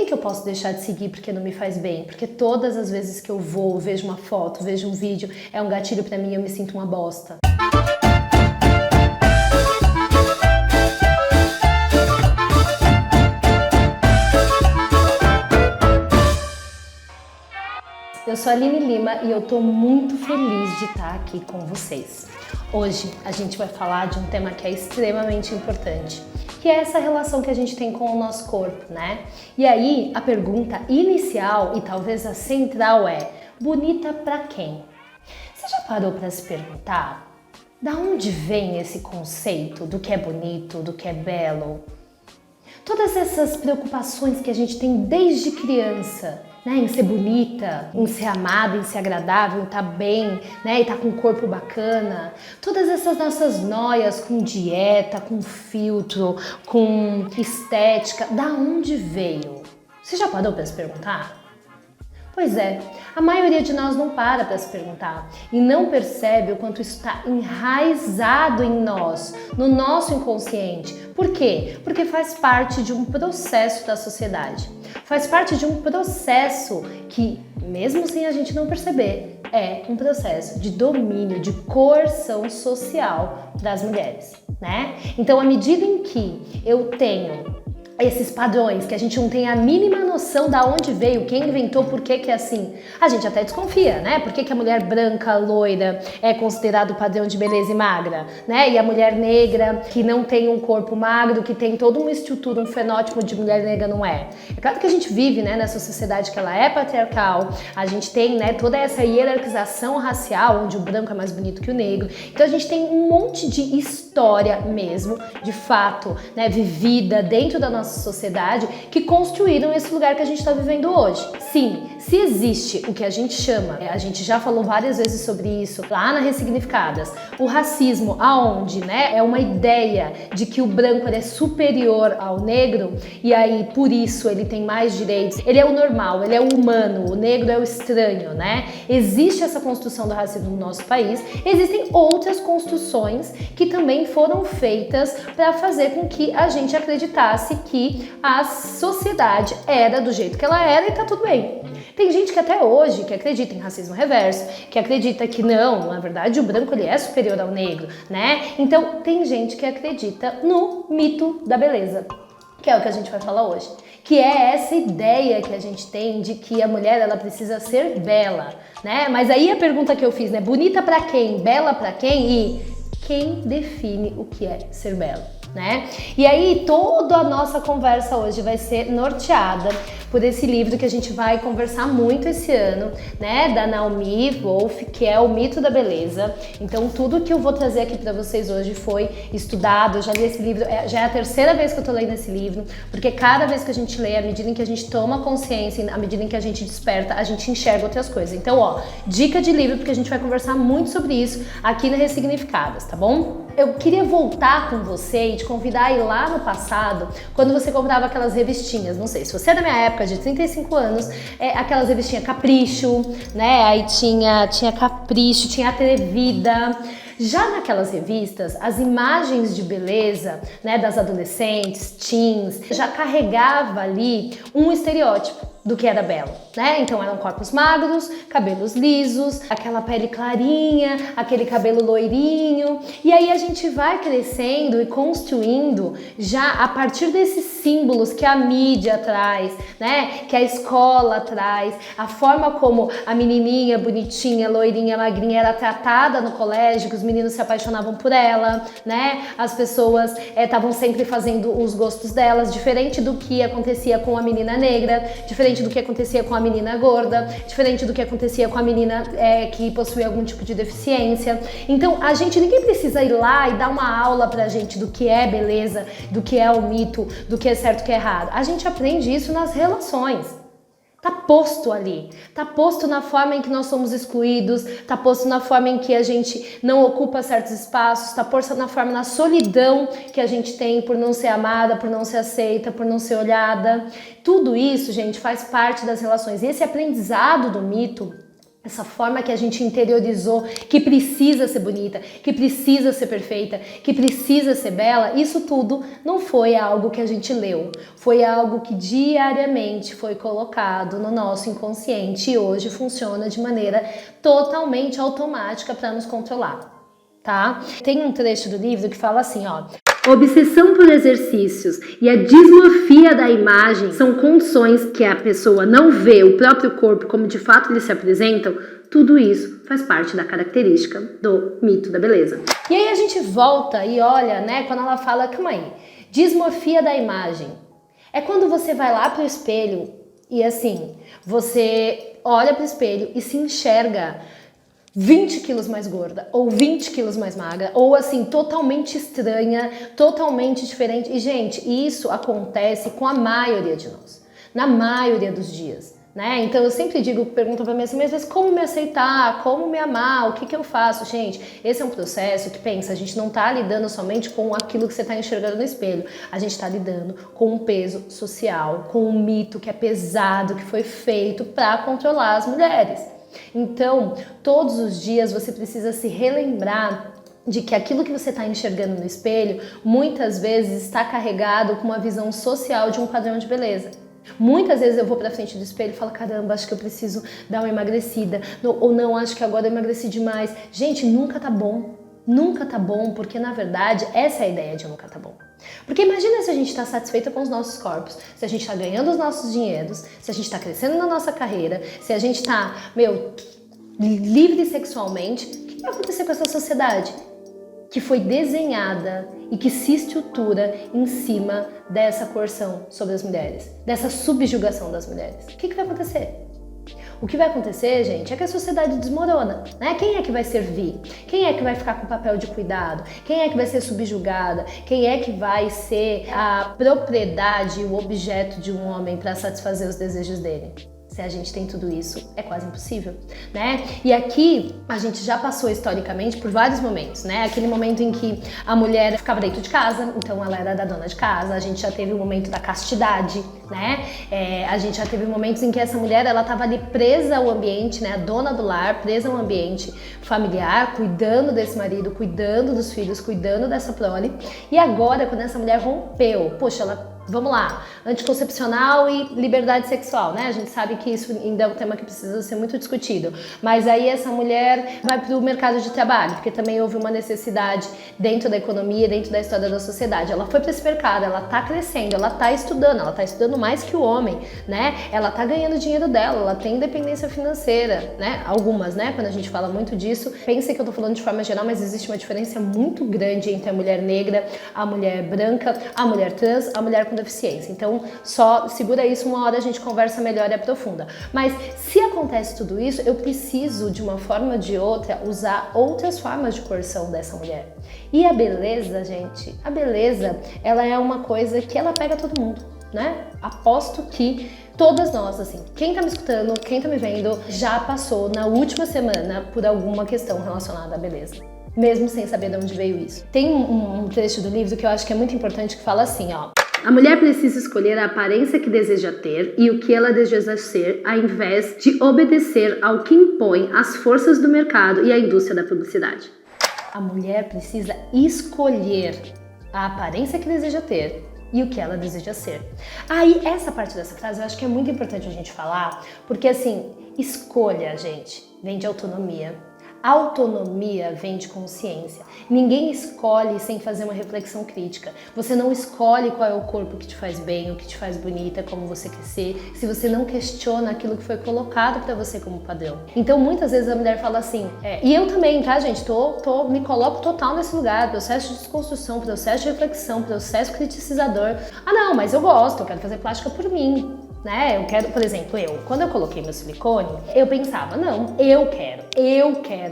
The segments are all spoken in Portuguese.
que eu posso deixar de seguir porque não me faz bem? Porque todas as vezes que eu vou, vejo uma foto, vejo um vídeo, é um gatilho pra mim e eu me sinto uma bosta. Eu sou a Aline Lima e eu tô muito feliz de estar aqui com vocês. Hoje a gente vai falar de um tema que é extremamente importante, que é essa relação que a gente tem com o nosso corpo, né? E aí a pergunta inicial e talvez a central é: bonita pra quem? Você já parou para se perguntar da onde vem esse conceito do que é bonito, do que é belo? Todas essas preocupações que a gente tem desde criança, né, em ser bonita, em ser amada, em ser agradável, em estar bem, né, e estar com um corpo bacana. Todas essas nossas noias com dieta, com filtro, com estética, da onde veio? Você já parou para se perguntar? Pois é, a maioria de nós não para se perguntar e não percebe o quanto isso está enraizado em nós, no nosso inconsciente. Por quê? Porque faz parte de um processo da sociedade. Faz parte de um processo que, mesmo sem a gente não perceber, é um processo de domínio, de coerção social das mulheres, né? Então, à medida em que eu tenho esses padrões, que a gente não tem a mínima noção da onde veio, quem inventou, por que é assim, a gente até desconfia, né? Por que a mulher branca, loira, é considerado padrão de beleza e magra, né? E a mulher negra, que não tem um corpo magro, que tem toda uma estrutura, um fenótipo de mulher negra, não é? É claro que a gente vive, né, nessa sociedade que ela é patriarcal, a gente tem, né, toda essa hierarquização racial, onde o branco é mais bonito que o negro, então a gente tem um monte de história mesmo, de fato, né, vivida dentro da nossa sociedade, que construíram esse lugar que a gente está vivendo hoje. Sim, se existe o que a gente chama, a gente já falou várias vezes sobre isso lá na Ressignificadas, o racismo, aonde, né, é uma ideia de que o branco ele é superior ao negro e aí por isso ele tem mais direitos, ele é o normal, ele é o humano, o negro é o estranho, né? Existe essa construção do racismo no nosso país, existem outras construções que também foram feitas para fazer com que a gente acreditasse que a sociedade era do jeito que ela era e tá tudo bem. Tem gente que até hoje que acredita em racismo reverso, que acredita que não, na verdade o branco ele é superior ao negro, né? Então tem gente que acredita no mito da beleza, que é o que a gente vai falar hoje, que é essa ideia que a gente tem de que a mulher ela precisa ser bela, né? Mas aí a pergunta que eu fiz, né? Bonita pra quem? Bela pra quem? E quem define o que é ser bela? Né? E aí toda a nossa conversa hoje vai ser norteada por esse livro que a gente vai conversar muito esse ano, né, da Naomi Wolf, que é O Mito da Beleza. Então tudo que eu vou trazer aqui para vocês hoje foi estudado, eu já li esse livro, já é a terceira vez que eu tô lendo esse livro, porque cada vez que a gente lê, à medida em que a gente toma consciência, à medida em que a gente desperta, a gente enxerga outras coisas. Então, ó, dica de livro, porque a gente vai conversar muito sobre isso aqui na Ressignificadas, tá bom? Eu queria voltar com você e te convidar a ir lá no passado, quando você comprava aquelas revistinhas, não sei, se você é da minha época, de 35 anos, aquelas revistinhas Capricho, né, aí tinha Capricho, tinha Atrevida. Já naquelas revistas, as imagens de beleza, né, das adolescentes, teens, já carregava ali um estereótipo do que era belo, né? Então eram corpos magros, cabelos lisos, aquela pele clarinha, aquele cabelo loirinho. E aí a gente vai crescendo e construindo já a partir desses símbolos que a mídia traz, né? Que a escola traz, a forma como a menininha bonitinha, loirinha, magrinha era tratada no colégio, que os meninos se apaixonavam por ela, né? As pessoas estavam sempre fazendo os gostos delas, diferente do que acontecia com a menina negra, diferente do que acontecia com a menina gorda, diferente do que acontecia com a menina que possuía algum tipo de deficiência. Então, ninguém precisa ir lá e dar uma aula pra gente do que é beleza, do que é o mito, do que é certo e o que é errado. A gente aprende isso nas relações. Tá posto ali, tá posto na forma em que nós somos excluídos, tá posto na forma em que a gente não ocupa certos espaços, tá posto na forma, na solidão que a gente tem por não ser amada, por não ser aceita, por não ser olhada. Tudo isso, gente, faz parte das relações. E esse aprendizado do mito essa forma que a gente interiorizou, que precisa ser bonita, que precisa ser perfeita, que precisa ser bela, isso tudo não foi algo que a gente leu, foi algo que diariamente foi colocado no nosso inconsciente e hoje funciona de maneira totalmente automática para nos controlar, tá? Tem um trecho do livro que fala assim, ó: a obsessão por exercícios e a dismorfia da imagem são condições que a pessoa não vê o próprio corpo como de fato eles se apresentam. Tudo isso faz parte da característica do mito da beleza. E aí a gente volta e olha, né, quando ela fala, calma aí, dismorfia da imagem. É quando você vai lá pro espelho e assim, você olha pro espelho e se enxerga 20 quilos mais gorda, ou 20 quilos mais magra, ou assim, totalmente estranha, totalmente diferente. E, gente, isso acontece com a maioria de nós, na maioria dos dias, né? Então, eu sempre digo, perguntam pra mim assim, mas como me aceitar, como me amar, o que eu faço? Gente, esse é um processo que, pensa, a gente não tá lidando somente com aquilo que você tá enxergando no espelho, a gente tá lidando com um peso social, com um mito que é pesado, que foi feito pra controlar as mulheres. Então, todos os dias você precisa se relembrar de que aquilo que você está enxergando no espelho muitas vezes está carregado com uma visão social de um padrão de beleza. Muitas vezes eu vou pra frente do espelho e falo, caramba, acho que eu preciso dar uma emagrecida, ou não, acho que agora eu emagreci demais. Gente, nunca tá bom. Nunca tá bom, porque na verdade essa é a ideia de nunca tá bom. Porque imagina se a gente tá satisfeita com os nossos corpos, se a gente tá ganhando os nossos dinheiros, se a gente tá crescendo na nossa carreira, se a gente tá, livre sexualmente, o que vai acontecer com essa sociedade? Que foi desenhada e que se estrutura em cima dessa coerção sobre as mulheres, dessa subjugação das mulheres. O que vai acontecer? O que vai acontecer, gente, é que a sociedade desmorona, né? Quem é que vai servir? Quem é que vai ficar com o papel de cuidado? Quem é que vai ser subjugada? Quem é que vai ser a propriedade, o objeto de um homem para satisfazer os desejos dele? Se a gente tem tudo isso, é quase impossível, né? E aqui a gente já passou historicamente por vários momentos, né? Aquele momento em que a mulher ficava dentro de casa, então ela era da dona de casa. A gente já teve o momento da castidade, né? A gente já teve momentos em que essa mulher, ela estava ali presa ao ambiente, né? A dona do lar, presa ao ambiente familiar, cuidando desse marido, cuidando dos filhos, cuidando dessa prole. E agora, quando essa mulher rompeu, poxa, ela... Vamos lá, anticoncepcional e liberdade sexual, né? A gente sabe que isso ainda é um tema que precisa ser muito discutido. Mas aí essa mulher vai para o mercado de trabalho, porque também houve uma necessidade dentro da economia, dentro da história da sociedade. Ela foi para esse mercado, ela tá crescendo, ela tá estudando mais que o homem, né? Ela tá ganhando dinheiro dela, ela tem independência financeira, né? Algumas, né? Quando a gente fala muito disso, pense que eu tô falando de forma geral, mas existe uma diferença muito grande entre a mulher negra, a mulher branca, a mulher trans, a mulher com deficiência. Então, só segura isso, uma hora a gente conversa melhor e aprofunda. Mas se acontece tudo isso, eu preciso, de uma forma ou de outra, usar outras formas de coerção dessa mulher. E a beleza, gente, a beleza, ela é uma coisa que ela pega todo mundo, né? Aposto que todas nós, assim, quem tá me escutando, quem tá me vendo, já passou na última semana por alguma questão relacionada à beleza, mesmo sem saber de onde veio isso. Tem um trecho do livro que eu acho que é muito importante, que fala assim, ó: a mulher precisa escolher a aparência que deseja ter e o que ela deseja ser, ao invés de obedecer ao que impõe as forças do mercado e a indústria da publicidade. A mulher precisa escolher a aparência que deseja ter e o que ela deseja ser. Aí, essa parte dessa frase eu acho que é muito importante a gente falar, porque assim, escolha, gente, vem de autonomia. Autonomia vem de consciência. Ninguém escolhe sem fazer uma reflexão crítica. Você não escolhe qual é o corpo que te faz bem, o que te faz bonita, como você quer ser, se você não questiona aquilo que foi colocado pra você como padrão. Então, muitas vezes a mulher fala assim, e eu também, tá, gente? Me coloco total nesse lugar, processo de desconstrução, processo de reflexão, processo criticizador. Ah, não, mas eu gosto, eu quero fazer plástica por mim. Né? Eu quero, por exemplo, quando eu coloquei meu silicone, eu pensava, não, eu quero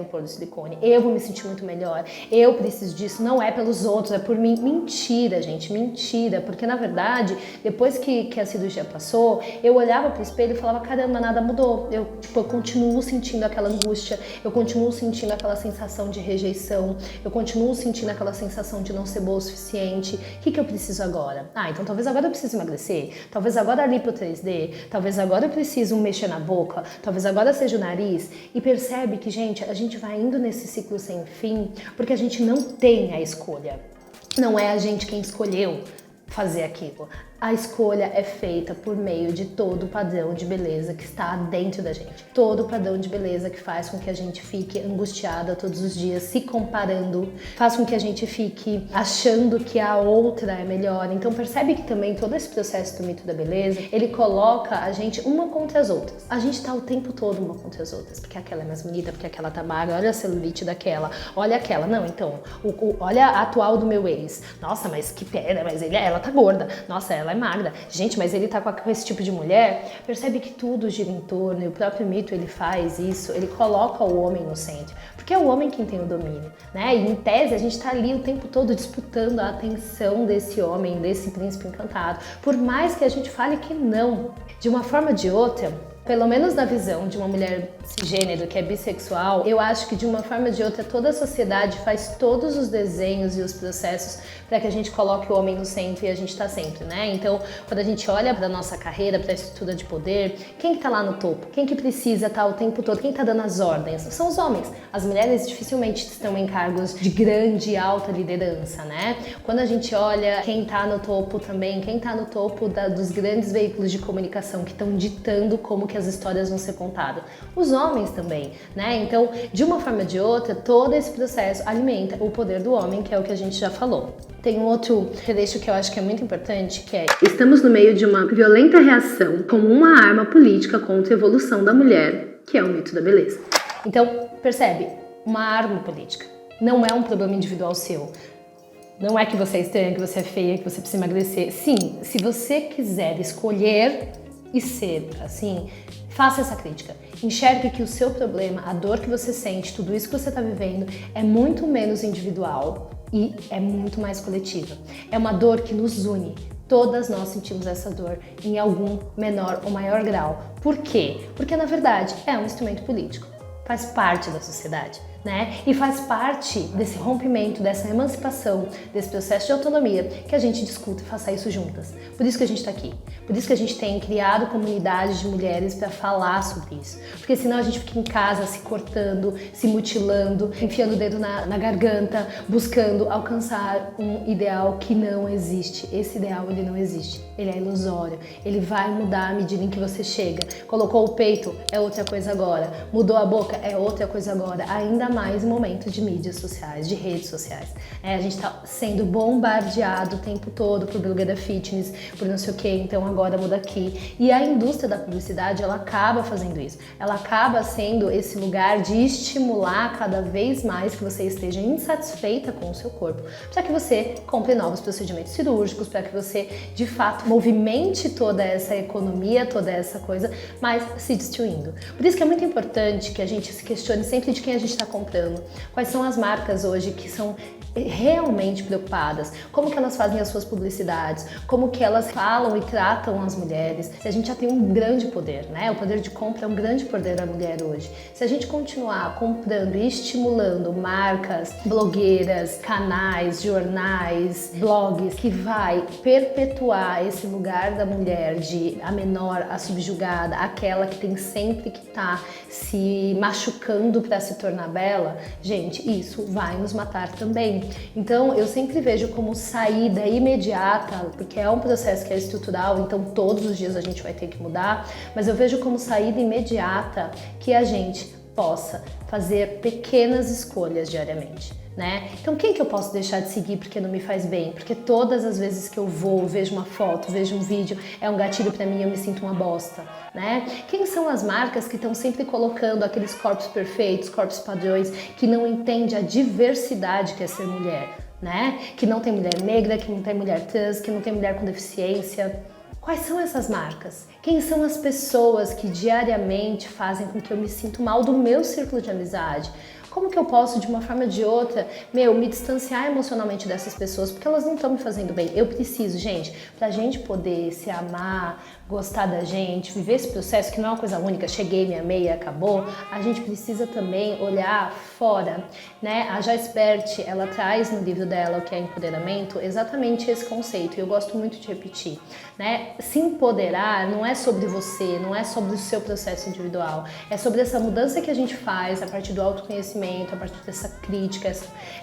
pôr o silicone, eu vou me sentir muito melhor, eu preciso disso, não é pelos outros, é por mim. Mentira, gente, mentira, porque na verdade, depois que a cirurgia passou, eu olhava pro espelho e falava, caramba, nada mudou, eu continuo sentindo aquela angústia, eu continuo sentindo aquela sensação de rejeição, eu continuo sentindo aquela sensação de não ser boa o suficiente. O que eu preciso agora? Então talvez agora eu precise emagrecer, talvez agora a lipo 3D 3D, talvez agora eu preciso mexer na boca, talvez agora seja o nariz. E percebe que, gente, a gente vai indo nesse ciclo sem fim porque a gente não tem a escolha. Não é a gente quem escolheu fazer aquilo. A escolha é feita por meio de todo o padrão de beleza que está dentro da gente. Todo o padrão de beleza que faz com que a gente fique angustiada todos os dias, se comparando, faz com que a gente fique achando que a outra é melhor. Então percebe que também todo esse processo do mito da beleza, ele coloca a gente uma contra as outras. A gente tá o tempo todo uma contra as outras, porque aquela é mais bonita, porque aquela tá magra, olha a celulite daquela, olha aquela. Não, então, olha a atual do meu ex. Nossa, mas que pena, mas ela tá gorda. Nossa, ela é magra. Gente, mas ele tá com esse tipo de mulher. Percebe que tudo gira em torno, e o próprio mito ele faz isso, ele coloca o homem no centro, porque é o homem quem tem o domínio, né? E em tese a gente tá ali o tempo todo disputando a atenção desse homem, desse príncipe encantado, por mais que a gente fale que não. De uma forma ou de outra, pelo menos na visão de uma mulher cisgênero que é bissexual, eu acho que de uma forma ou de outra toda a sociedade faz todos os desenhos e os processos para que a gente coloque o homem no centro e a gente tá sempre, né? Então, quando a gente olha para nossa carreira, para a estrutura de poder, quem que tá lá no topo? Quem que precisa estar o tempo todo? Quem tá dando as ordens? São os homens. As mulheres dificilmente estão em cargos de grande e alta liderança, né? Quando a gente olha quem tá no topo também, quem tá no topo dos grandes veículos de comunicação que estão ditando como que as histórias vão ser contadas. Os homens também, né? Então, de uma forma ou de outra, todo esse processo alimenta o poder do homem, que é o que a gente já falou. Tem um outro trecho que eu acho que é muito importante, que é: estamos no meio de uma violenta reação como uma arma política contra a evolução da mulher, que é o mito da beleza. Então, percebe? Uma arma política. Não é um problema individual seu. Não é que você é estranha, que você é feia, que você precisa emagrecer. Sim, se você quiser escolher e ser assim, faça essa crítica. Enxergue que o seu problema, a dor que você sente, tudo isso que você está vivendo é muito menos individual e é muito mais coletiva. É uma dor que nos une. Todas nós sentimos essa dor em algum menor ou maior grau. Por quê? Porque na verdade é um instrumento político. Faz parte da sociedade, né? E faz parte desse rompimento, dessa emancipação, desse processo de autonomia que a gente discuta e faça isso juntas. Por isso que a gente está aqui. Por isso que a gente tem criado comunidades de mulheres para falar sobre isso. Porque senão a gente fica em casa se cortando, se mutilando, enfiando o dedo na garganta, buscando alcançar um ideal que não existe. Esse ideal, ele não existe. Ele é ilusório. Ele vai mudar à medida em que você chega. Colocou o peito, é outra coisa agora. Mudou a boca, é outra coisa agora. Ainda mais em momentos de mídias sociais, de redes sociais. A gente tá sendo bombardeado o tempo todo por blogueira fitness, por não sei o que, então agora muda aqui. E a indústria da publicidade, ela acaba fazendo isso. Ela acaba sendo esse lugar de estimular cada vez mais que você esteja insatisfeita com o seu corpo, para que você compre novos procedimentos cirúrgicos, para que você, de fato, movimente toda essa economia, toda essa coisa, mas se destruindo. Por isso que é muito importante que a gente se questione sempre de quem a gente está comprando. Quais são as marcas hoje que são realmente preocupadas, como que elas fazem as suas publicidades, como que elas falam e tratam as mulheres. A gente já tem um grande poder, né? O poder de compra é um grande poder da mulher hoje. Se a gente continuar comprando e estimulando marcas, blogueiras, canais, jornais, blogs, que vai perpetuar esse lugar da mulher de a menor, a subjugada, aquela que tem sempre que estar se machucando para se tornar bela, gente, isso vai nos matar também. Então, eu sempre vejo como saída imediata, porque é um processo que é estrutural, então todos os dias a gente vai ter que mudar, mas eu vejo como saída imediata que a gente possa fazer pequenas escolhas diariamente, né? Então quem que eu posso deixar de seguir porque não me faz bem? Porque todas as vezes que eu vou, vejo uma foto, vejo um vídeo, é um gatilho pra mim, eu me sinto uma bosta, né? Quem são as marcas que estão sempre colocando aqueles corpos perfeitos, corpos padrões, que não entende a diversidade que é ser mulher, né? Que não tem mulher negra, que não tem mulher trans, que não tem mulher com deficiência. Quais são essas marcas? Quem são as pessoas que diariamente fazem com que eu me sinta mal do meu círculo de amizade? Como que eu posso, de uma forma ou de outra, me distanciar emocionalmente dessas pessoas, porque elas não estão me fazendo bem? Eu preciso, gente, pra gente poder se amar, gostar da gente, viver esse processo que não é uma coisa única, cheguei, me amei e acabou, a gente precisa também olhar fora, né? A Joyce Bert, ela traz no livro dela, o que é empoderamento, exatamente esse conceito, e eu gosto muito de repetir, né? Se empoderar não é sobre você, não é sobre o seu processo individual, é sobre essa mudança que a gente faz a partir do autoconhecimento, a partir dessa crítica,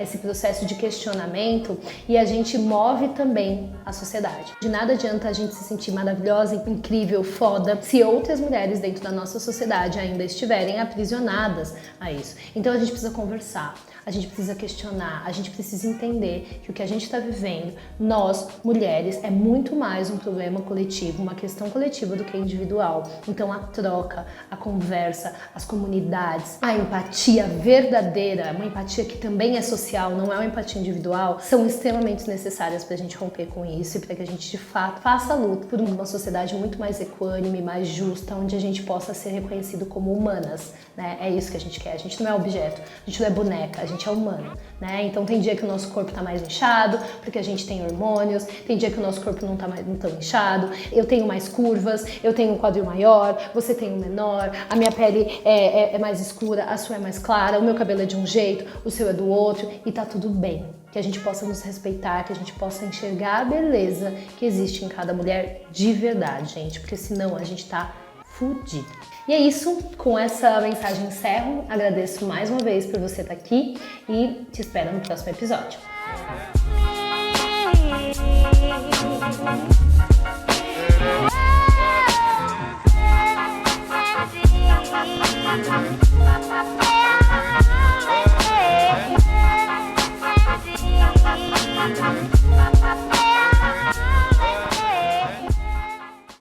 esse processo de questionamento, e a gente move também a sociedade. De nada adianta a gente se sentir maravilhosa, incrível, foda, se outras mulheres dentro da nossa sociedade ainda estiverem aprisionadas a isso. Então a gente precisa conversar, a gente precisa questionar, a gente precisa entender que o que a gente está vivendo, nós, mulheres, é muito mais um problema coletivo, uma questão coletiva do que individual. Então a troca, a conversa, as comunidades, a empatia verdadeira, uma empatia que também é social, não é uma empatia individual, são extremamente necessárias para a gente romper com isso e para que a gente de fato faça a luta por uma sociedade muito mais equânime, mais justa, onde a gente possa ser reconhecido como humanas, né? É isso que a gente quer, a gente não é objeto, a gente não é boneca, a gente é humano, né? Então tem dia que o nosso corpo tá mais inchado, porque a gente tem hormônios, tem dia que o nosso corpo não tá não tão inchado, eu tenho mais curvas, eu tenho um quadril maior, você tem um menor, a minha pele é mais escura, a sua é mais clara, o meu cabelo é de um jeito, o seu é do outro, e tá tudo bem. Que a gente possa nos respeitar, que a gente possa enxergar a beleza que existe em cada mulher de verdade, gente, porque senão a gente tá fudido. E é isso, com essa mensagem encerro, agradeço mais uma vez por você estar aqui e te espero no próximo episódio.